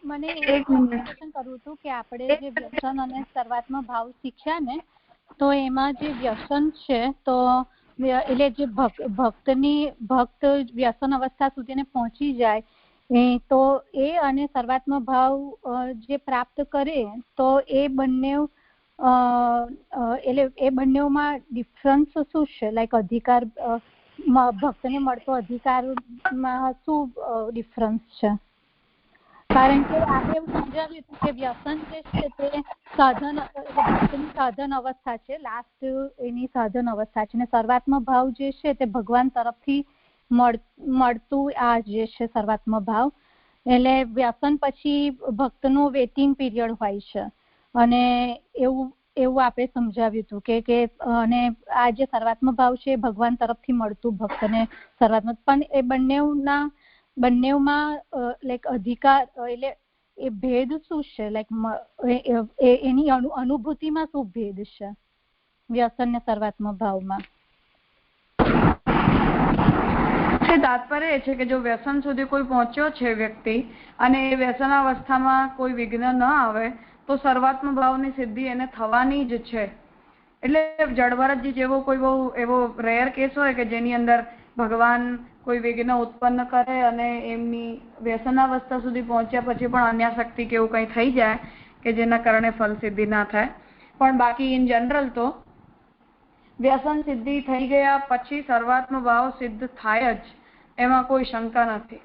મને એક ક્વેશ્ચન કરવું હતું કે આપણે જે વ્યસન અને સર્વાત્મ ભાવ શીખ્યા ને, તો એમાં જે વ્યસન છે તો એટલે જે ભક્ત વ્યસન અવસ્થા સુધીને પહોંચી જાય તો એ અને સર્વાત્મ ભાવ જે પ્રાપ્ત કરે તો એ બંને એટલે એ બંનેમાં ડિફરન્સ શું છે? લાઈક અધિકાર ભક્તને મળતો અધિકારમાં શું ડિફરન્સ છે? કારણ કે આપણે એવું સમજાવ્યું હતું કે વ્યસન જે છે તે સાધન ભક્તિની સાધન અવસ્થા છે, લાસ્ટ એની સાધન અવસ્થા છે, અને સર્વાત્મ ભાવ જે છે તે ભગવાન તરફથી મળતું આ જે છે સર્વાત્મ ભાવ. એટલે વ્યસન પછી ભક્તનું વેઇટિંગ પીરિયડ હોય છે, અને એવું આપણે સમજાવ્યું હતું કે અને આ જે સર્વાત્મ ભાવ છે એ ભગવાન તરફથી મળતું ભક્તને સર્વાત્મ, પણ એ બંનેમાં લાઈક અધિકાર એટલે એ ભેદ શું છે? લાઈક એની અનુભૂતિમાં શું ભેદ છે વ્યસન ને સર્વાત્મ ભાવમાં? તાત્પર્ય એ છે કે જો વ્યસન સુધી કોઈ પહોંચ્યો છે વ્યક્તિ અને એ વ્યસનાવસ્થામાં કોઈ વિઘ્ન ન આવે તો સર્વાત્મ ભાવની સિદ્ધિ એને થવાની જ છે. એટલે જડભરતજી જેવો કોઈ બહુ એવો રેર કેસ હોય કે જેની અંદર ભગવાન કોઈ વિઘ્ન ઉત્પન્ન કરે અને એમની વ્યસનાવસ્થા સુધી પહોંચ્યા પછી પણ અન્યાશક્તિ કે એવું કંઈ થઈ જાય કે જેના કારણે ફલ સિદ્ધિ ના થાય. પણ બાકી ઇન જનરલ તો વ્યસન સિદ્ધિ થઈ ગયા પછી સર્વાત્મ ભાવ સિદ્ધ થાય જ, એમાં કોઈ શંકા નથી.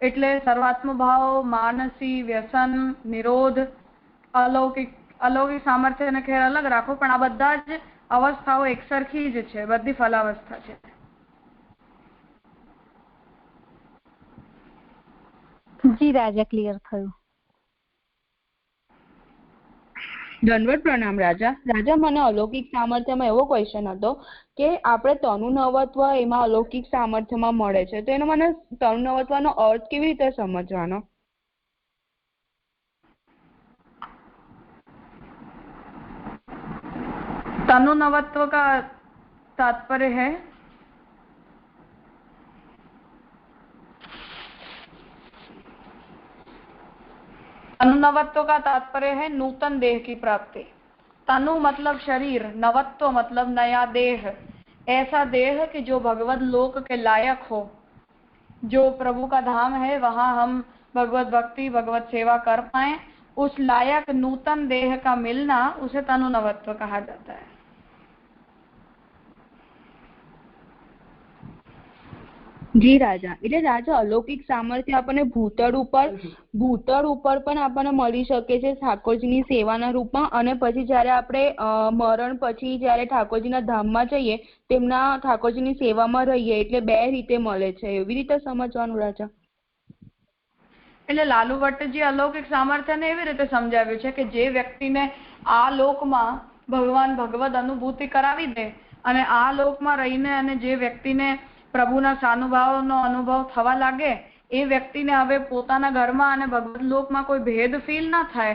એટલે સર્વાત્મ ભાવ, માનસી, વ્યસન, નિરોધ, અલૌકિક સામર્થ્યને ખેર અલગ રાખો, પણ આ બધા જ અવસ્થાઓ એકસરખી જ છે, બધી ફલાવસ્થા છે. જી રાજા, ક્લિયર થયું. દંડવત પ્રણામ રાજા. રાજા, મને અલૌકિક સામર્થ્યમાં એવો ક્વેશ્ચન હતો કે આપણે તનુનવત્વ એમાં અલૌકિક સામર્થ્યમાં મળે છે, તો એનો મને તનુનવત્વનો અર્થ કેવી રીતે સમજવાનો? तनुनवत्व का तात्पर्य है तनुनवत्व का तात्पर्य है नूतन देह की प्राप्ति. तनु मतलब शरीर, नवत्व मतलब नया देह, ऐसा देह कि जो भगवत लोक के लायक हो, जो प्रभु का धाम है वहां हम भगवत भक्ति भगवत सेवा कर पाए, उस लायक नूतन देह का मिलना उसे तनुनवत्व कहा जाता है. જી રાજા. એટલે રાજા અલૌકિક સામર્થ્ય આપણને ભૂતળ ઉપર પણ આપણને મળી શકે છે ઠાકોરજીની સેવાના રૂપમાં, અને પછી જ્યારે આપણે મરણ પછી જ્યારે ઠાકોરજીના ધામમાં જઈએ તેમના ઠાકોરજીની સેવામાં રહીએ, એટલે બે રીતે મળે છે, એવી રીતે સમજવાનું રાજા? એટલે લાલુ ભટ્ટજી અલૌકિક સામર્થ્યને એવી રીતે સમજાવ્યું છે કે જે વ્યક્તિને આ લોકમાં ભગવાન ભગવદ અનુભૂતિ કરાવી દે અને આ લોકમાં રહીને અને જે વ્યક્તિને પ્રભુના સાનુભાવનો અનુભવ થવા લાગે એ વ્યક્તિને હવે પોતાના ઘરમાં અને ભગવદ લોકમાં કોઈ ભેદ ફીલ ના થાય.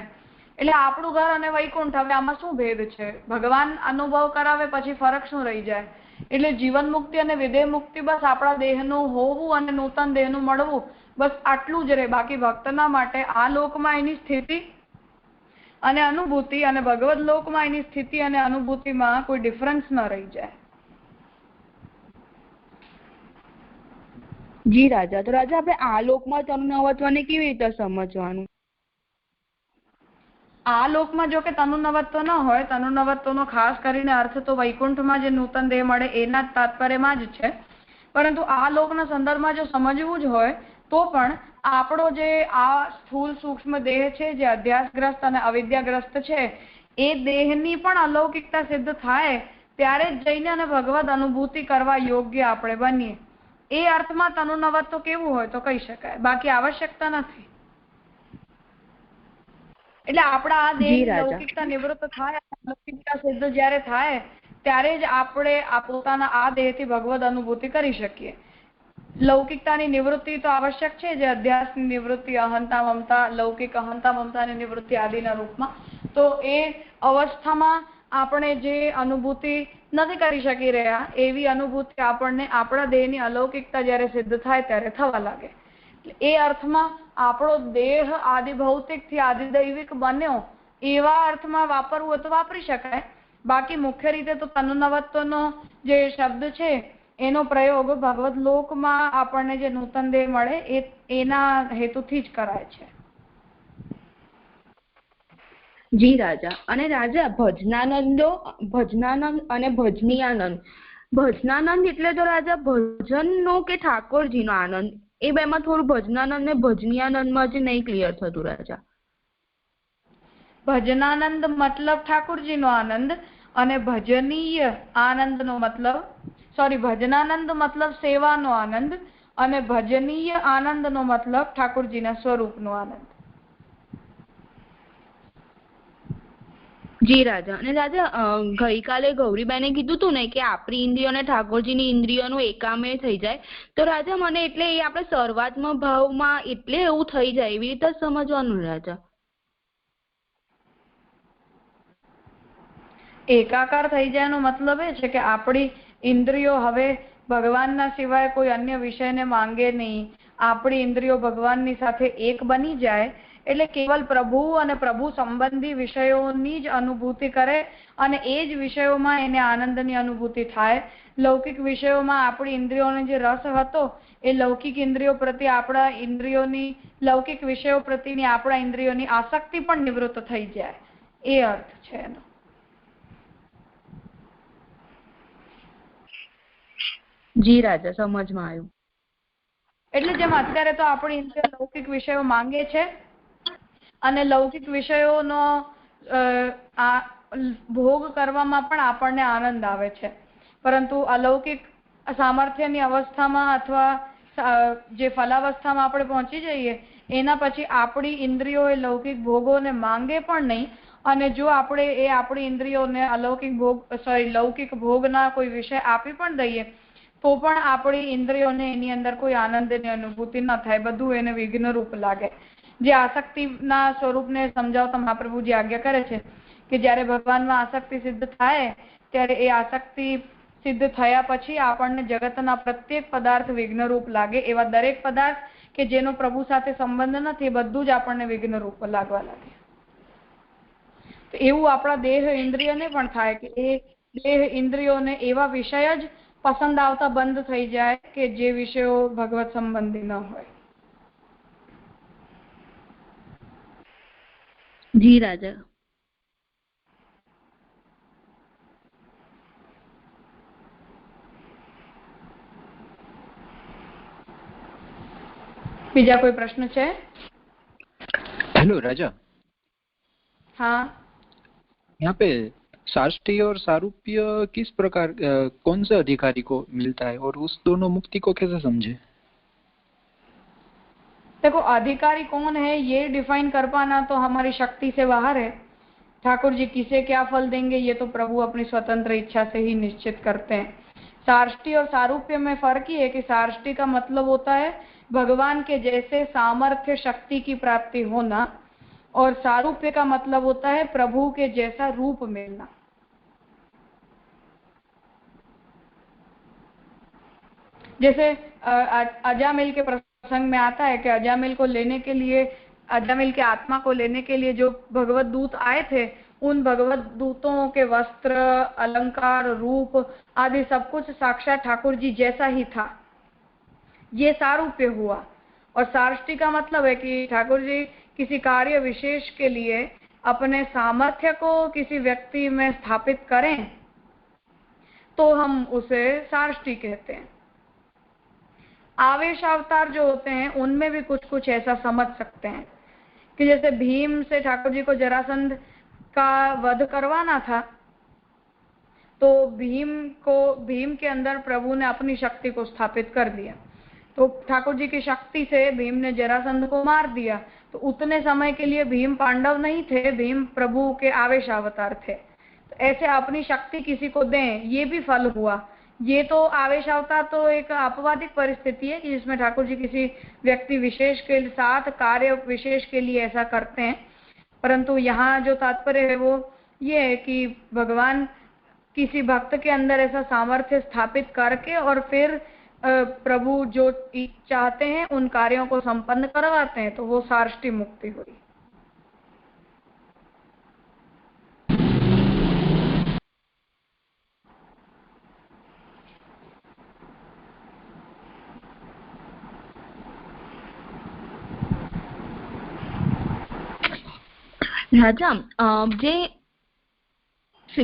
એટલે આપણું ઘર અને વૈકુંઠ, હવે આમાં શું ભેદ છે? ભગવાન અનુભવ કરાવે પછી ફરક શું રહી જાય? એટલે જીવન મુક્તિ અને વિદેહ મુક્તિ બસ આપણા દેહનું હોવું અને નૂતન દેહનું મળવું, બસ આટલું જ રહે. બાકી ભક્તના માટે આ લોકમાં એની સ્થિતિ અને અનુભૂતિ અને ભગવદ લોકમાં એની સ્થિતિ અને અનુભૂતિમાં કોઈ ડિફરન્સ ન રહી જાય. જી રાજા. તો રાજા, આપણે આ લોકમાં તનુનવત્વને કેવી રીતે સમજવાનું? આ લોકમાં જો કે તનુનવત્વ ન હોય, તનુનવત્વનો ખાસ કરીને અર્થ તો વૈકુંઠમાં જે નૂતન દેહ મળે એના તાત્પર્યમાં જ છે, પરંતુ આ લોકના સંદર્ભમાં જો સમજવું જ હોય તો પણ આપણો જે આ સ્થૂળ સૂક્ષ્મ દેહ છે જે અધ્યાસગ્રસ્ત અને અવિદ્યાગ્રસ્ત છે, એ દેહની પણ અલૌકિકતા સિદ્ધ થાય ત્યારે જ જઈને અને ભગવદ અનુભૂતિ કરવા યોગ્ય આપણે બનીએ. એ અર્થમાં તનુનવત્વ કેવું હોય તો કહી શકાય, બાકી આવશ્યકતા નથી. એટલે આપણા આ દેહની લૌકિકતા નિવૃત્ત થાય, લૌકિકતા સિદ્ધ જ્યારે થાય ત્યારે જ આપણે આ પોતાના આ દેહથી ભગવદ અનુભૂતિ કરી શકીએ. લૌકિકતાની નિવૃત્તિ તો આવશ્યક છે, જે અધ્યાસની નિવૃત્તિ, અહંતા મમતા, લૌકિક અહંતા મમતાની નિવૃત્તિ આદિના રૂપમાં. તો એ અવસ્થામાં આપણે જે અનુભૂતિ નથી કરી શકી રહ્યા એવી અનુભૂતિ આપણને આપણા દેહની અલૌકિકતા જ્યારે સિદ્ધ થાય ત્યારે થવા લાગે. એ અર્થમાં આપણો દેહ આદિ ભૌતિક થી આદિ દૈવિક બન્યો એવા અર્થમાં વાપરવું હોય તો વાપરી શકાય. બાકી મુખ્ય રીતે તો તનુનવત્વનો જે શબ્દ છે એનો પ્રયોગ ભગવદ લોકમાં આપણને જે નૂતન દેહ મળે એના હેતુથી જ કરાય છે. જી રાજા. અને રાજા ભજનાનંદ અને ભજનીયાનંદ. ભજનાનંદ એટલે તો રાજા ભજનનો કે ઠાકોરજીનો આનંદ? એ બેમાં થોડું ભજનાનંદ ને ભજનીયાનંદમાં જ નહીં ક્લિયર થતું રાજા. ભજનાનંદ મતલબ ઠાકોરજીનો આનંદ અને ભજનીય આનંદનો મતલબ ભજનાનંદ મતલબ સેવાનો આનંદ અને ભજનીય આનંદનો મતલબ ઠાકોરજીના સ્વરૂપનો આનંદ. જી રાજા. અને રાજા ગઈકાલે ગૌરીબાઈને કીધું હતું ને કે આપણી ઇન્દ્રિયો અને ઠાકોરજીની ઇન્દ્રિયોનું એકામે થઈ જાય, તો રાજા મને એટલે એ આપણે સર્વાત્મ ભાવમાં એટલે એવું થઈ જાય એવી રીતે સમજવાનું રાજા. એકાકાર થઈ જાય મતલબ એ છે કે આપણી ઇન્દ્રિયો હવે ભગવાનના સિવાય કોઈ અન્ય વિષયને માંગે નહીં. આપણી ઇન્દ્રિયો ભગવાનની સાથે એક બની જાય એટલે કેવલ પ્રભુ અને પ્રભુ સંબંધી વિષયોની જ અનુભૂતિ કરે અને એ જ વિષયોમાં એને આનંદની અનુભૂતિ થાય. લૌકિક વિષયોમાં આપણી ઇન્દ્રિયોનો જે રસ હતો એ લૌકિક ઇન્દ્રિયો પ્રત્યે આપણા ઇન્દ્રિયોની લૌકિક વિષયો પ્રત્યેની આપણા ઇન્દ્રિયોની આસક્તિ પણ નિવૃત્ત થઈ જાય, એ અર્થ છે એનો. જી રાજા, સમજમાં આવ્યું. એટલે જેમ અત્યારે તો આપણી ઇન્દ્રિયો લૌકિક વિષયો માંગે છે અને લૌકિક વિષયોનો ભોગ કરવામાં પણ આપણને આનંદ આવે છે, પરંતુ અલૌકિક સામર્થ્યની અવસ્થામાં અથવા જે ફલાવસ્થામાં આપણે પહોંચી જઈએ એના પછી આપણી ઇન્દ્રિયો એ લૌકિક ભોગોને માંગે પણ નહીં. અને જો આપણે આપણી ઇન્દ્રિયોને લૌકિક ભોગના કોઈ વિષય આપી પણ દઈએ તો પણ આપણી ઇન્દ્રિયોને એની અંદર કોઈ આનંદની અનુભૂતિ ન થાય, બધું એને વિઘ્નરૂપ લાગે. જે આસક્તિના સ્વરૂપને સમજાવતા મહાપ્રભુજી આજ્ઞા કરે છે કે જ્યારે ભગવાનમાં આસક્તિ સિદ્ધ થાય ત્યારે એ આસક્તિ સિદ્ધ થયા પછી આપણને જગતના પ્રત્યેક પદાર્થ વિઘ્નરૂપ લાગે. એવા દરેક પદાર્થ કે જેનો પ્રભુ સાથે સંબંધ નથી એ બધું જ આપણને વિઘ્નરૂપ લાગવા લાગે. તો એવું આપણા દેહ ઇન્દ્રિયને પણ થાય કે એ દેહ ઇન્દ્રિયોને એવા વિષય જ પસંદ આવતા બંધ થઈ જાય કે જે વિષયો ભગવત સંબંધી ન હોય. જી રાજા. બીજા કોઈ પ્રશ્न છે? हेलो राजा. हाँ, यहाँ पे साष्टी और सारूप्य किस प्रकार कौन से अधिकारी को मिलता है और उस दोनों मुक्ति को कैसे समझे? देखो अधिकारी कौन है ये डिफाइन कर पाना तो हमारी शक्ति से बाहर है. ठाकुर जी किसे क्या फल देंगे ये तो प्रभु अपनी स्वतंत्र इच्छा से ही निश्चित करते हैं. साष्टी और सारूप्य में फर्क ही है कि साष्टी का मतलब होता है भगवान के जैसे सामर्थ्य शक्ति की प्राप्ति होना और सारूप्य का मतलब होता है प्रभु के जैसा रूप मिलना. जैसे अजामिल के प्रसंग में आता है कि अजामिल को लेने के लिए, अजामिल के आत्मा को लेने के लिए जो भगवत दूत आए थे उन भगवत दूतों के वस्त्र, अलंकार, रूप आदि सब कुछ साक्षात ठाकुर जी जैसा ही था. ये सारूप्य हुआ. और साष्टी का मतलब है कि ठाकुर जी किसी कार्य विशेष के लिए अपने सामर्थ्य को किसी व्यक्ति में स्थापित करें तो हम उसे साष्टी कहते हैं. आवेश अवतार जो होते हैं उनमें भी कुछ कुछ ऐसा समझ सकते हैं कि जैसे भीम से ठाकुर जी को जरासंध का वध करवाना था तो भीम के अंदर प्रभु ने अपनी शक्ति को स्थापित कर दिया. तो ठाकुर जी की शक्ति से भीम ने जरासंध को मार दिया. तो उतने समय के लिए भीम पांडव नहीं थे, भीम प्रभु के आवेश अवतार थे. तो ऐसे अपनी शक्ति किसी को दें ये भी फल हुआ. ये तो आवेश अवतार तो एक अपवादिक परिस्थिति है जिसमें ठाकुर जी किसी व्यक्ति विशेष के साथ कार्य विशेष के लिए ऐसा करते हैं. परंतु यहाँ जो तात्पर्य है वो ये है कि भगवान किसी भक्त के अंदर ऐसा सामर्थ्य स्थापित करके और फिर प्रभु जो चाहते हैं उन कार्यों को संपन्न करवाते हैं, तो वो सार्ष्टी मुक्ति हुई। રાજા, જે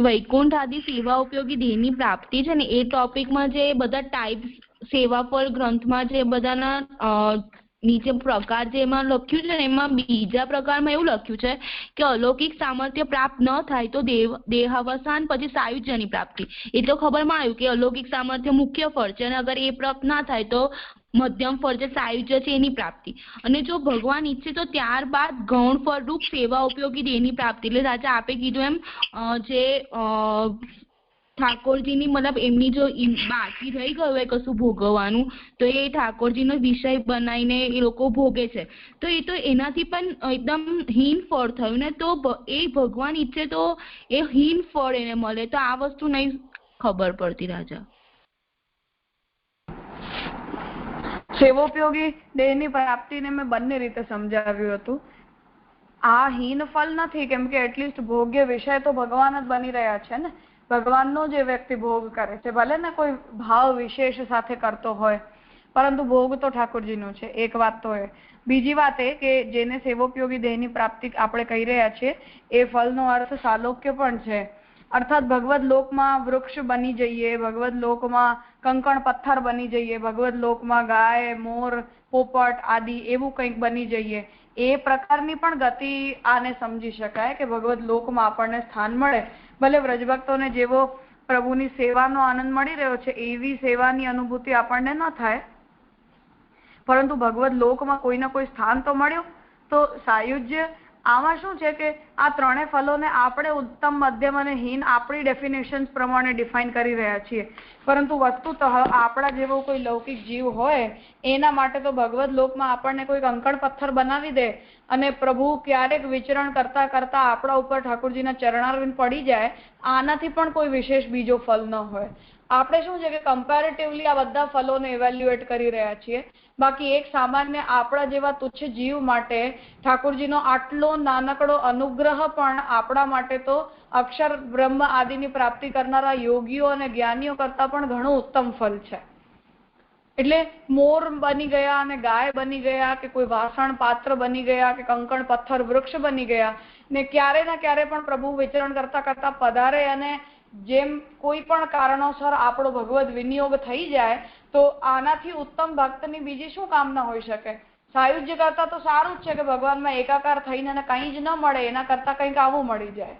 વૈકુંઠ આદि સેવા ઉપયોગી દેહની પ્રાપ્તિ છે ને, એ ટોપિકમાં જે બધા ટાઈપ્સ સેવાફળ ગ્રંથમાં જે બધાના નીચે પ્રકાર જે એમાં લખ્યું છે ને, એમાં બીજા પ્રકારમાં એવું લખ્યું છે કે અલૌકિક સામર્થ્ય પ્રાપ્ત ન થાય તો દેહાવસાન પછી સાયુજ્યની પ્રાપ્તિ. એટલે ખબરમાં આવ્યું કે અલૌકિક સામર્થ્ય મુખ્ય ફળ છે, અને અગર એ પ્રાપ્ત ના થાય તો મધ્યમ ફળ જે સાયુજ્ય છે એની પ્રાપ્તિ. અને જો ભગવાન ઈચ્છે તો ત્યારબાદ ગૌણ ફળરૂપ સેવા ઉપયોગી દેહની પ્રાપ્તિ. એટલે રાજા આપે કીધું એમ જે ઠાકોરજીની મતલબ એમની જો બાકી રહી ગયું હોય કશું ભોગવવાનું, તો એ ઠાકોરજીનો વિષય બનાવીને એ લોકો ભોગે છે. તો એ તો એનાથી પણ એકદમ હીન ફળ થયું ને, તો એ ભગવાન ઈચ્છે તો એ હીન ફળ એને મળે. તો આ વસ્તુ નહીં ખબર પડતી રાજા. સેવોપયોગી દેહની પ્રાપ્તિને મેં બંને રીતે સમજાવ્યું હતું. આ હીન ફળ નથી, કેમ કે એટલીસ્ટ ભોગ્ય વિષય તો ભગવાન જ બની રહ્યા છે ને. ભગવાનનો જે વ્યક્તિ ભોગ કરે છે, ભલે ને કોઈ ભાવ વિશેષ સાથે કરતો હોય, પરંતુ ભોગ તો ઠાકોરજીનો છે. એક વાત તો એ. બીજી વાત એ કે જેને સેવોપયોગી દેહની પ્રાપ્તિ આપણે કહી રહ્યા છીએ, એ ફળનો અર્થ સાલોક્ય પણ છે. અર્થાત ભગવદ લોકમાં વૃક્ષ બની જઈએ, ભગવદ લોકમાં કંકણ પથ્થર બની જઈએ, ભગવદ લોકમાં ગાય, મોર, પોપટ આદિ એવું કંઈક બની જઈએ. એ પ્રકારની પણ ગતિ આને સમજી શકાય કે ભગવદ લોકમાં આપણને સ્થાન મળે. ભલે વ્રજભક્તોને જેવો પ્રભુની સેવાનો આનંદ મળી રહ્યો છે એવી સેવાની અનુભૂતિ આપણને ન થાય, પરંતુ ભગવદ લોકમાં કોઈ ના કોઈ સ્થાન તો મળ્યું. તો સાયુજ્ય આમાં શું છે કે આ ત્રણેય ફલોને આપણે ઉત્તમ, મધ્યમ અને હીન આપણી ડેફિનેશન્સ પ્રમાણે ડિફાઇન કરી રહ્યા છીએ, પરંતુ વસ્તુતઃ આપણા જેવો કોઈ લૌકિક જીવ હોય એના માટે તો ભગવદ લોકમાં આપણને કોઈ કંકણ પથ્થર બનાવી દે અને પ્રભુ ક્યારેક વિચરણ કરતા કરતા આપણા ઉપર ઠાકોરજીના ચરણારવિંદ પડી જાય, આનાથી પણ કોઈ વિશેષ બીજો ફલ ન હોય. આપણે શું છે કે કમ્પેરેટિવલી આ બધા ફલોને ઇવેલ્યુએટ કરી રહ્યા છીએ. બાકી એક સામાન્ય આપણા જેવા તુચ્છ જીવ માટે ઠાકોરજીનો આટલો નાનકડો અનુગ્રહ પણ આપણા માટે તો અક્ષર બ્રહ્મ આદિની પ્રાપ્તિ કરનારા યોગીઓ અને જ્ઞાનીઓ કરતા પણ ઘણું ઉત્તમ ફલ છે. એટલે મોર બની ગયા અને ગાય બની ગયા કે કોઈ વાસણ પાત્ર બની ગયા કે કંકણ પથ્થર વૃક્ષ બની ગયા ને ક્યારે ના ક્યારે પણ પ્રભુ વિચરણ કરતા કરતા પધારે અને જેમ કોઈ પણ કારણોસર આપણો ભગવદ વિનિયોગ થઈ જાય, તો આનાથી ઉત્તમ ભક્તની બીજી શું કામના હોઈ શકે. સાયુજ્ય કરતા તો સારું જ છે કે ભગવાનમાં એકાકાર થઈને કંઈ જ ન મળે એના કરતા કંઈક આવું મળી જાય,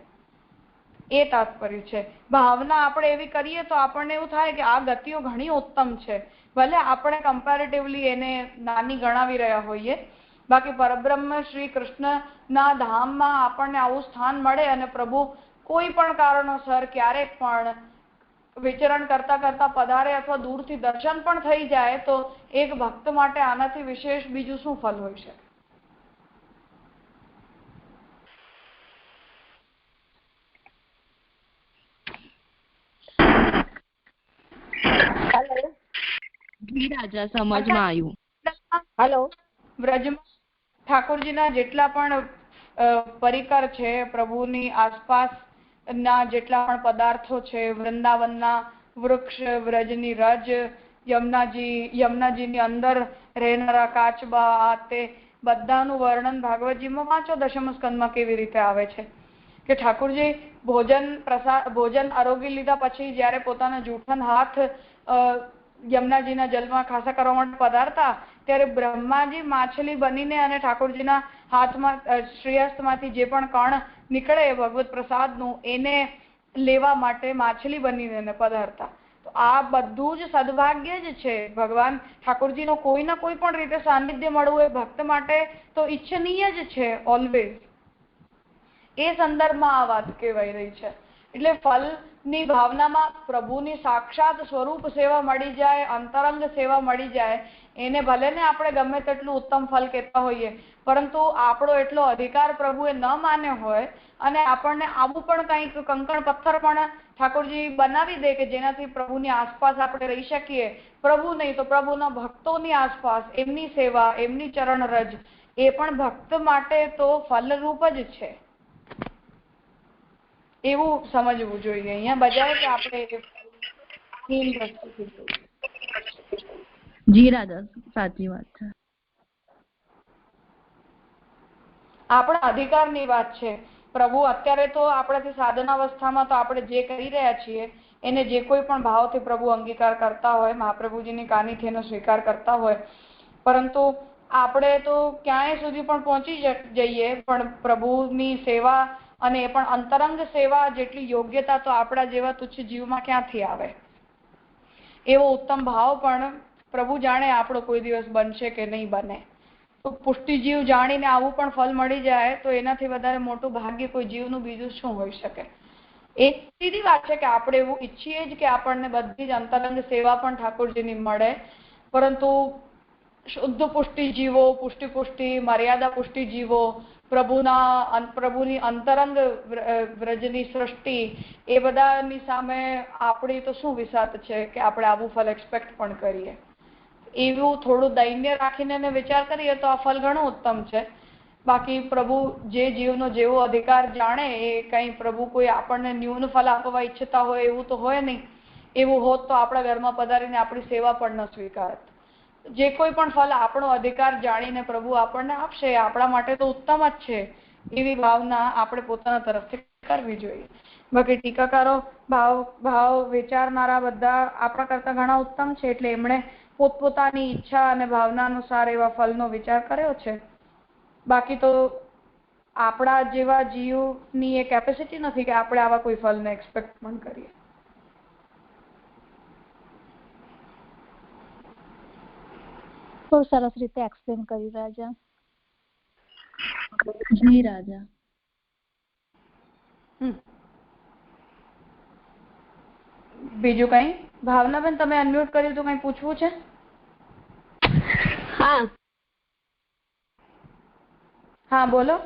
એ તાત્પર્ય છે. ભાવના આપણે એવી કરીએ તો આપણને એવું થાય કે આ ગતિઓ ઘણી ઉત્તમ છે, ભલે આપણે કમ્પેરેટિવલી એને નાની ગણાવી રહ્યા હોઈએ. બાકી પરબ્રહ્મ શ્રી કૃષ્ણના ધામમાં આપણને આવું સ્થાન મળે અને પ્રભુ કોઈ પણ કારણોસર ક્યારેક પણ વિચરણ કરતા કરતા પધારે અથવા દૂરથી દર્શન પણ થઈ જાય, તો એક ભક્ત માટે આનાથી વિશેષ બીજું શું ફલ હોઈ શકે. રાજા સમજમાં આવ્યું. હેલો. વ્રજમાં ઠાકોરજીના જેટલા પણ પરિકર છે, પ્રભુની આસપાસ ના જેટલા પણ પદાર્થો છે, વૃંદાવનના વૃક્ષ, વ્રજની રજ, યમુનાજીની અંદર રહેનારા કાચબા, આ તે બધાનું વર્ણન ભાગવતજીમાં વાંચો દશમ સ્કંદમાં કેવી રીતે આવે છે કે ઠાકોરજી ભોજન આરોગી લીધા પછી જ્યારે પોતાના જૂઠન હાથ યમુનાજીના જલમાં ખાસા કરવા માટે પધારતા, ત્યારે બ્રહ્માજી માછલી બનીને અને ઠાકોરજીના હાથમાં શ્રેયસ્તમાંથી જે પણ કણ નીકળે ભગવત પ્રસાદનું એને લેવા માટે માછલી બનીને પધારતા. તો આ બધું જ સદભાગ્ય જ છે. ભગવાન ઠાકોરજીનો કોઈ ના કોઈ પણ રીતે સાનિધ્ય મળવું એ ભક્ત માટે તો ઈચ્છનીય જ છે ઓલવેઝ. એ સંદર્ભમાં આ વાત કહેવાય રહી છે. એટલે ફલ ની ભાવનામાં પ્રભુની સાક્ષાત સ્વરૂપ સેવા મળી જાય, અંતરંગ સેવા મળી જાય, એને ભલે ને આપણે ગમે તેટલું ઉત્તમ ફલ કહેતા હોઈએ, પરંતુ આપણો એટલો અધિકાર પ્રભુએ ન માન્યો હોય અને આપણને આવું પણ કંઈક કંકણ પથ્થર પણ ઠાકોરજી બનાવી દે કે જેનાથી પ્રભુની આસપાસ આપણે રહી શકીએ, પ્રભુ નહીં તો પ્રભુના ભક્તોની આસપાસ એમની સેવા, એમની ચરણ રજ, એ પણ ભક્ત માટે તો ફલરૂપ જ છે, એવું સમજવું જોઈએ અહીંયા બજાય કે આપણે હીન દ્રષ્ટિથી જોઈએ. જી રાજા, સાચી વાત છે. આપણા અધિકારની વાત છે. પ્રભુ અત્યારે તો આપણાથી સાધનાવસ્થામાં તો આપણે જે કરી રહ્યા છીએ એને જે કોઈ પણ ભાવથી પ્રભુ અંગીકાર કરતા હોય, મહાપ્રભુજીની કાનીથી એનો સ્વીકાર કરતા હોય, પરંતુ આપણે તો ક્યાંય સુધી પણ પહોંચી જઈએ પણ પ્રભુની સેવા અને એ પણ અંતરંગ સેવા જેટલી યોગ્યતા તો આપણા જેવા તુચ્છ જીવમાં ક્યાંથી આવે. એવો ઉત્તમ ભાવ પણ પ્રભુ જાણે આપણો કોઈ દિવસ બનશે કે નહીં બને. તો પુષ્ટિજીવ જાણીને આવું પણ ફલ મળી જાય તો એનાથી વધારે મોટું ભાગ્ય કોઈ જીવનું બીજું શું હોઈ શકે. એક સીધી વાત છે કે આપણે એવું ઈચ્છીએ જ કે આપણને બધી જ અંતરંગ સેવા પણ ઠાકોરજીની મળે, પરંતુ શુદ્ધ પુષ્ટિજીવો, પુષ્ટિ મર્યાદા પુષ્ટિજીવો, પ્રભુની અંતરંગ વ્રજની સૃષ્ટિ, એ બધાની સામે આપણી તો શું વિસાત છે કે આપણે આવું ફલ એક્સપેક્ટ પણ કરીએ. એવું થોડું દૈન્ય રાખીને વિચાર કરીએ તો આ ફલ ઘણું ઉત્તમ છે. બાકી પ્રભુ જે જીવનો જેવો અધિકાર જાણે એ કંઈ પ્રભુ કોઈ આપણને ન્યૂન ફલ આપવા ઈચ્છતા હોય એવું તો હોય નહીં. એવું હોત તો આપણા ઘરમાં પધારીને આપણી સેવા પણ ન સ્વીકારત. જે કોઈ પણ ફલ આપણો અધિકાર જાણીને પ્રભુ આપણને આપશે આપણા માટે તો ઉત્તમ જ છે, એવી ભાવના આપણે પોતાના તરફથી કરવી જોઈએ. બાકી ટીકાકારો ભાવ વિચારનારા બધા આપણા કરતા ઘણા ઉત્તમ છે એટલે એમણે પોતપોતાની ઈચ્છા અને ભાવના અનુસાર એવા ફલનો વિચાર કર્યો છે. બાકી તો આપણા જેવા જીવની એ કેપેસિટી નથી કે આપણે આવા કોઈ ફલને એક્સપેક્ટ પણ કરીએ. બહુ સરસ રીતે એક્સપ્લેન કર્યું રાજા. જી રાજા. બીજું કઈ? ભાવનાબેન તમે અનમ્યુટ કર્યું તો કઈ પૂછવું છે? હા બોલો.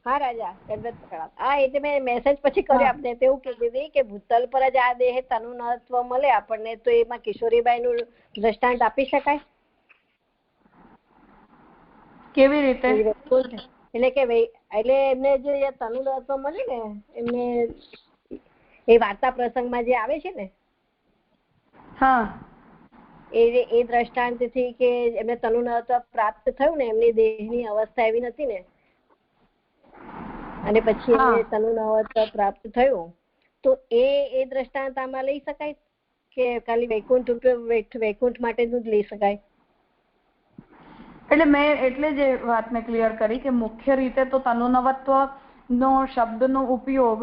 હા રાજા, એટલે મેં મેસેજ પછી કર્યો આપને તો એવું કીધું હતી કે ભૂતલ પર જ આ દેહ તનુનત્વ મળે આપણને તો એમાં કિશોરીબાઈ નું દ્રષ્ટાંત આપી શકાય? કેવી રીતે? એટલે કે એમને જે તનુનત્વ મળે ને એમને એ વાર્તા પ્રસંગમાં જે આવે છે ને, હા, એ દ્રષ્ટાંત થી કે એમને તનુનત્વ પ્રાપ્ત થયું ને, એમની દેહની અવસ્થા એવી નથી ને, અને પછી એમને તનુનત્વ પ્રાપ્ત થયું તો એ દ્રષ્ટાંત આમાં લઈ શકાય કે ખાલી વૈકુંઠ માટે જ લઈ શકાય? એટલે મેં એટલે જ વાતને ક્લિયર કરી કે મુખ્ય રીતે તો તનુનવત્વ નો શબ્દનો ઉપયોગ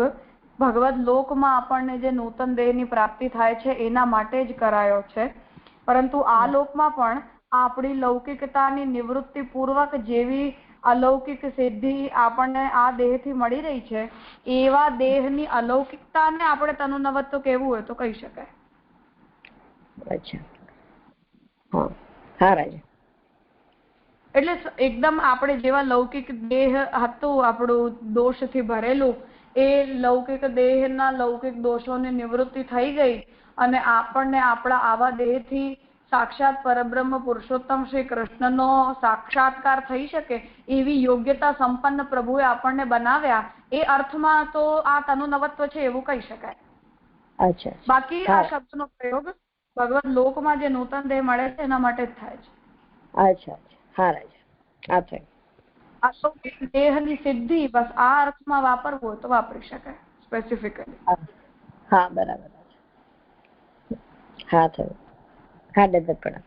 ભગવદ લોકમાં આપણને જે નૂતન દેહની પ્રાપ્તિ થાય છે એના માટે જ કરાયો છે, પરંતુ આ લોકમાં પણ આપણી લૌકિકતાની નિવૃત્તિ પૂર્વક જેવી અલૌકિક સિદ્ધિ આપણને આ દેહથી મળી રહી છે એવા દેહની અલૌકિકતાને આપણે તનુનવત્વ કહેવું હોય તો કહી શકાય. અચ્છા, હા રાજા. એટલે એકદમ આપણે જેવા લૌકિક દેહ હતું આપણું દોષથી ભરેલું, એ લૌકિક દેહના લૌકિક દોષોની નિવૃત્તિ થઈ ગઈ અને આપણને આપણા આવા દેહથી સાક્ષાત પરબ્રહ્મ પુરુષોત્તમ શ્રી કૃષ્ણનો સાક્ષાત્કાર થઈ શકે એવી યોગ્યતા સંપન્ન પ્રભુએ આપણને બનાવ્યા, એ અર્થમાં તો આ તનુનવત્વ છે એવું કહી શકાય. અચ્છા. બાકી આ શબ્દનો પ્રયોગ ભગવદ લોકમાં જે નૂતન દેહ મળે છે એના માટે જ થાય છે. અચ્છા, હા રાજા. દેહની સિદ્ધિ બસ આ અર્થમાં વાપરવું હોય તો વાપરી શકાય સ્પેસિફિકલી. હા બરાબર. હા થયું. હા દત્તપડા.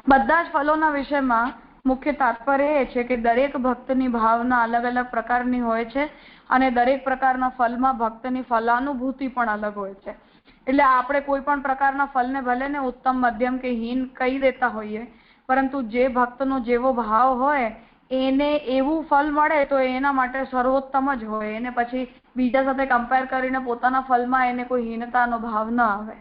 બધા જ ફલોના વિષયમાં મુખ્ય તાત્પર્ય એ છે કે દરેક ભક્તની ભાવના અલગ અલગ પ્રકારની હોય છે અને દરેક પ્રકારના ફલમાં ભક્તની ફલાનુભૂતિ પણ અલગ હોય છે. એટલે આપણે કોઈ પણ પ્રકારના ફલને ભલે ને ઉત્તમ, મધ્યમ કે હીન કહી દેતા હોઈએ, પરંતુ જે ભક્તનો જેવો ભાવ હોય એને એવું ફળ મળે તો એના માટે સર્વોત્તમ જ હોય, એને પછી બીજા સાથે કમ્પેર કરીને પોતાના ફળમાં એને કોઈ હીનતાનો ભાવ ન આવે.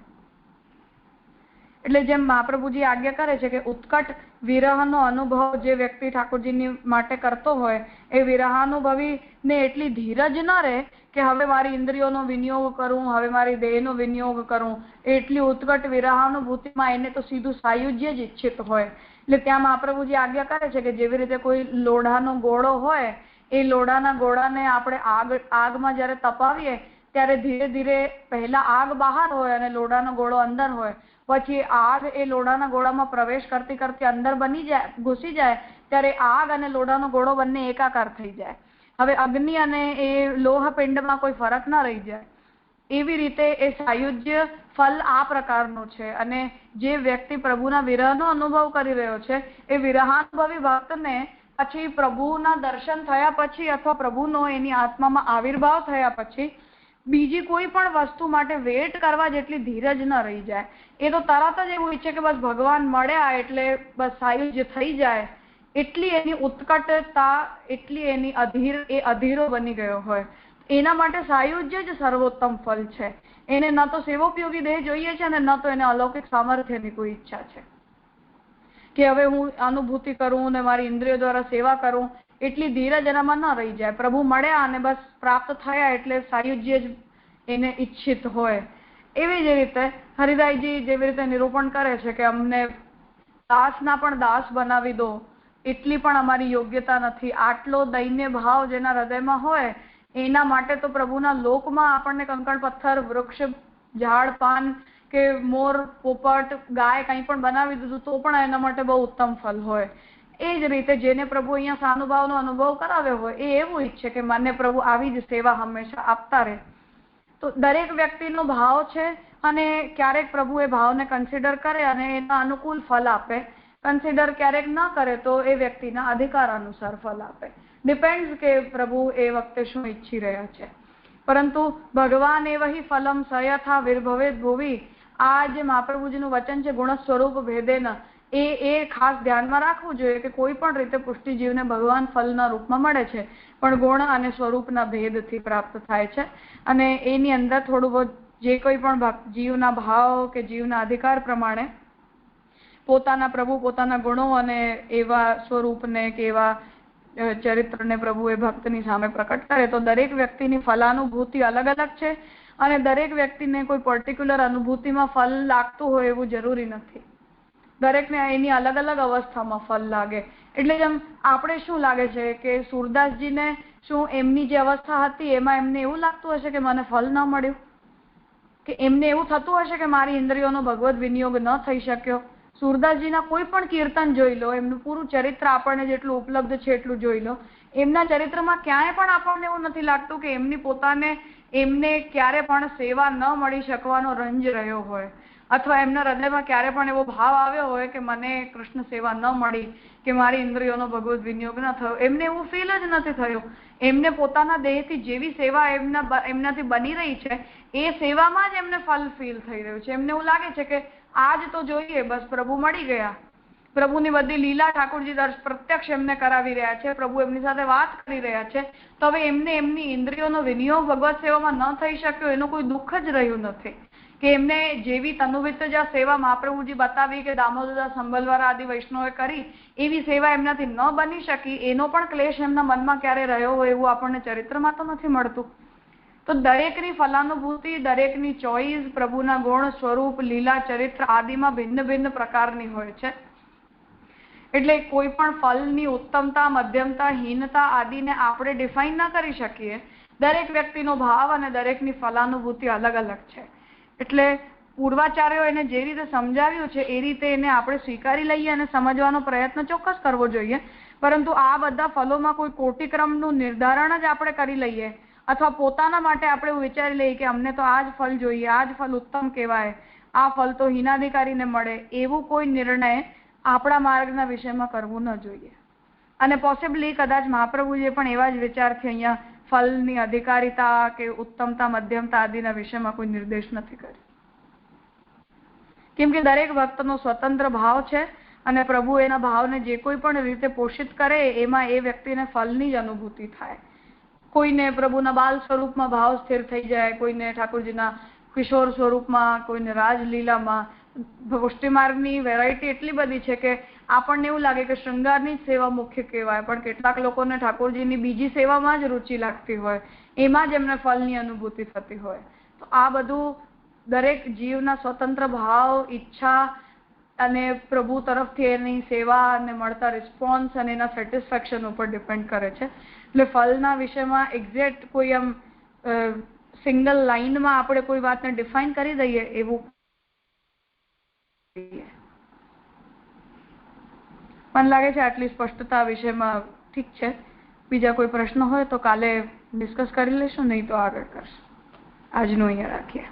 એટલે જેમ મહાપ્રભુજી આજ્ઞા કરે છે કે ઉત્કટ વિરહનો અનુભવ જે વ્યક્તિ ઠાકોરજીની માટે કરતો હોય એ વિરહાનુભવી ને એટલી ધીરજ ન રહે કે હવે મારી ઇન્દ્રિયોનો વિનિયોગ કરું, હવે મારી દેહનો વિનિયોગ કરું, એટલી ઉત્કટ વિરહાનુભૂતિમાં એને તો સીધું સાયુજ્ય જ ઈચ્છિત હોય. એટલે ત્યાં મહાપ્રભુજી આજ્ઞા કરે છે કે જેવી રીતે કોઈ લોઢાનો ગોળો હોય એ લોઢાના ગોળાને આપણે આગમાં જ્યારે તપાવીએ ત્યારે ધીરે ધીરે પહેલા આગ બહાર હોય અને લોઢાનો ગોળો અંદર હોય, પછી આગ એ લોઢાના ગોળામાં પ્રવેશ કરતી કરતી અંદર ઘૂસી જાય ત્યારે આગ અને લોઢાનો ગોળો બંને એકાકાર થઈ જાય. હવે અગ્નિ અને એ લોહપિંડમાં કોઈ ફરક ન રહી જાય. એવી રીતે એ સાયુજ્ય ફલ આ પ્રકારનું છે. અને જે વ્યક્તિ પ્રભુના વિરહનો અનુભવ કરી રહ્યો છે એ વિરહાનુભવી ભક્તને પછી પ્રભુના દર્શન થયા પછી અથવા પ્રભુનો એની આત્મામાં આવિર્ભાવ થયા પછી બીજી કોઈ પણ વસ્તુ માટે વેટ કરવા જેટલી ધીરજ ન રહી જાય. એ તો તરત જ એવું ઈચ્છે કે બસ ભગવાન મળ્યા એટલે બસ સાયુજ્ય થઈ જાય, એટલી એની ઉત્કટતા, એટલી એની અધીરો બની ગયો હોય. એના માટે સાયુજ્ય જ સર્વોત્તમ ફલ છે. એને ન તો સેવોપયોગી દેહ જોઈએ છે અને ન તો એને અલૌકિક સામર્થ્યની કોઈ ઈચ્છા છે કે હવે હું અનુભૂતિ કરું ને મારી ઇન્દ્રિયો દ્વારા સેવા કરું. એટલી ધીરજ એનામાં ન રહી જાય. પ્રભુ મળ્યા અને બસ પ્રાપ્ત થયા એટલે સાયુજ્ય જ એને ઈચ્છિત હોય. એવી જ રીતે હરિદાસજી જેવી રીતે નિરૂપણ કરે છે કે અમને દાસના પણ દાસ બનાવી દો, એટલી પણ અમારી યોગ્યતા નથી. આટલો દૈન્ય ભાવ જેના હૃદયમાં હોય એના માટે તો પ્રભુના લોકમાં આપણને કંકણ પથ્થર, વૃક્ષ, ઝાડ, પાન કે મોર, પોપટ, ગાય કંઈ પણ બનાવી દીધું તો પણ એના માટે બહુ ઉત્તમ ફલ હોય. એ જ રીતે જેને પ્રભુ અહીંયા સાનુભાવનો અનુભવ કરાવ્યો હોય એ એવું ઈચ્છે કે મને પ્રભુ આવી જ સેવા હંમેશા આપતા રહે. તો દરેક વ્યક્તિનો ભાવ છે અને ક્યારેક પ્રભુ એ ભાવને કન્સિડર કરે અને એના અનુકૂળ ફલ આપે. કન્સિડર ક્યારેક ન કરે તો એ વ્યક્તિના અધિકાર અનુસાર ફલ આપે. ડિપેન્ડ્સ કે પ્રભુ એ વખતે શું ઈચ્છી રહ્યા છે. પરંતુ ભગવાન એ વહી ફલમ સયથા વિર્ભવેદ ભુવિ, આ જે મહાપ્રભુજીનું વચન છે ગુણ સ્વરૂપ ભેદેન, એ ખાસ ધ્યાનમાં રાખવું જોઈએ કે કોઈ પણ રીતે પુષ્ટિજીવને ભગવાન ફલના રૂપમાં મળે છે પણ ગુણ અને સ્વરૂપના ભેદથી પ્રાપ્ત થાય છે. અને એની અંદર થોડું બહુ જે કોઈ પણ જીવના ભાવ કે જીવના અધિકાર પ્રમાણે પોતાના પ્રભુ પોતાના ગુણો અને એવા સ્વરૂપને કે એવા ચરિત્રને પ્રભુ એ ભક્તની સામે પ્રકટ કરે તો દરેક વ્યક્તિની ફલાનુભૂતિ અલગ અલગ છે અને દરેક વ્યક્તિને કોઈ પર્ટિક્યુલર અનુભૂતિમાં ફલ લાગતું હોય એવું જરૂરી નથી. દરેકને એની અલગ અલગ અવસ્થામાં ફલ લાગે. એટલે જેમ આપણે શું લાગે છે કે સુરદાસજીને શું એમની જે અવસ્થા હતી એમાં એમને એવું લાગતું હશે કે મને ફલ ન મળ્યું, કે એમને એવું થતું હશે કે મારી ઇન્દ્રિયોનો ભગવત વિનિયોગ ન થઈ શક્યો. સુરદાસજીના કોઈ પણ કીર્તન જોઈ લો, એમનું પૂરું ચરિત્ર આપણને જેટલું ઉપલબ્ધ છે એટલું જોઈ લો, એમના ચરિત્રમાં ક્યાંય પણ આપણને એવું નથી લાગતું કે એમને ક્યારે પણ સેવા ન મળી શકવાનો રંજ રહ્યો હોય અથવા એમના હૃદયમાં ક્યારે પણ એવો ભાવ આવ્યો હોય કે મને કૃષ્ણ સેવા ન મળી કે મારી ઇન્દ્રિયોનો ભગવત વિનિયોગ ન થયો. એમને એવું ફીલ જ નથી થયું. એમને પોતાના દેહથી જેવી સેવા એમનાથી બની રહી છે એ સેવામાં જ એમને ફલ ફીલ થઈ રહ્યું છે. એમને એવું લાગે છે કે આજ તો જોઈએ, બસ પ્રભુ મળી ગયા. પ્રભુની બધી લીલા ઠાકોરજી પ્રત્યક્ષ એમને કરાવી રહ્યા છે, પ્રભુ એમની સાથે વાત કરી રહ્યા છે. તો હવે એમની ઇન્દ્રિયોનો વિનિયોગ ભગવત સેવામાં ન થઈ શક્યો એનું કોઈ દુઃખ જ રહ્યું નથી કે એમને જેવી તનુવિત્તજા સેવા મહાપ્રભુજી બતાવી કે દામોદરદાસ સંભલવાળા આદિ વૈષ્ણવે કરી એવી સેવા એમનાથી ન બની શકી એનો પણ ક્લેશ એમના મનમાં ક્યારે રહ્યો હોય એવું આપણને ચરિત્રમાં તો નથી મળતું. તો દરેકની ફલાનુભૂતિ, દરેકની ચોઈસ પ્રભુના ગુણ, સ્વરૂપ, લીલા, ચરિત્ર આદિમાં ભિન્ન ભિન્ન પ્રકારની હોય છે. એટલે કોઈ પણ ફલની ઉત્તમતા, મધ્યમતા, હીનતા આદિને આપણે ડિફાઇન ન કરી શકીએ. દરેક વ્યક્તિનો ભાવ અને દરેકની ફલાનુભૂતિ અલગ અલગ છે. એટલે પૂર્વાચાર્યો એને જે રીતે સમજાવ્યું છે એ રીતે એને આપણે સ્વીકારી લઈએ અને સમજવાનો પ્રયત્ન ચોક્કસ કરવો જોઈએ. પરંતુ આ બધા ફલોમાં કોઈ કોટિક્રમનું નિર્ધારણ જ આપણે કરી લઈએ અથવા પોતાના માટે આપણે એવું વિચારી લઈએ કે અમને તો આ જ ફલ જોઈએ, આ જ ફલ ઉત્તમ કહેવાય, આ ફલ તો હીનાધિકારીને મળે, એવું કોઈ નિર્ણય આપણા માર્ગના વિષયમાં કરવું ન જોઈએ. અને પોસિબલી કદાચ મહાપ્રભુજીએ પણ એવા જ વિચારથી અહીંયા ફલની અધિકારીતા કે ઉત્તમતા, મધ્યમતા આદિના વિષયમાં કોઈ નિર્દેશ નથી કર્યો. કેમ કે દરેક ભક્તનો સ્વતંત્ર ભાવ છે અને પ્રભુ એના ભાવને જે કોઈ પણ રીતે પોષિત કરે એમાં એ વ્યક્તિને ફળની જ અનુભૂતિ થાય. કોઈને પ્રભુના બાલ સ્વરૂપમાં ભાવ સ્થિર થઈ જાય, કોઈને ઠાકોરજીના કિશોર સ્વરૂપમાં, કોઈને રાજલીલામાં. પુષ્ટિ માર્ગની વેરાયટી એટલી બધી છે કે આપણને એવું લાગે કે શૃંગારની જ સેવા મુખ્ય કહેવાય, પણ કેટલાક લોકોને ઠાકોરજીની બીજી સેવામાં જ રુચિ લાગતી હોય, એમાં જ એમને ફળની અનુભૂતિ થતી હોય. તો આ બધું દરેક જીવના સ્વતંત્ર ભાવ, ઈચ્છા અને પ્રભુ તરફથી એની સેવા અને મળતા રિસ્પોન્સ અને એના સેટિસ્ફેક્શન ઉપર ડિપેન્ડ કરે છે. એટલે ફળના વિષયમાં એક્ઝેક્ટ કોઈ આમ સિંગલ લાઈનમાં આપણે કોઈ વાતને ડિફાઇન કરી દઈએ એવું મને લાગે છે આટલી સ્પષ્ટતા વિષયમાં ઠીક છે. બીજા કોઈ પ્રશ્ન હોય તો કાલે ડિસ્કસ કરી લેશું, નહીં તો આગળ કરશું. આજનું અહીંયા રાખીએ.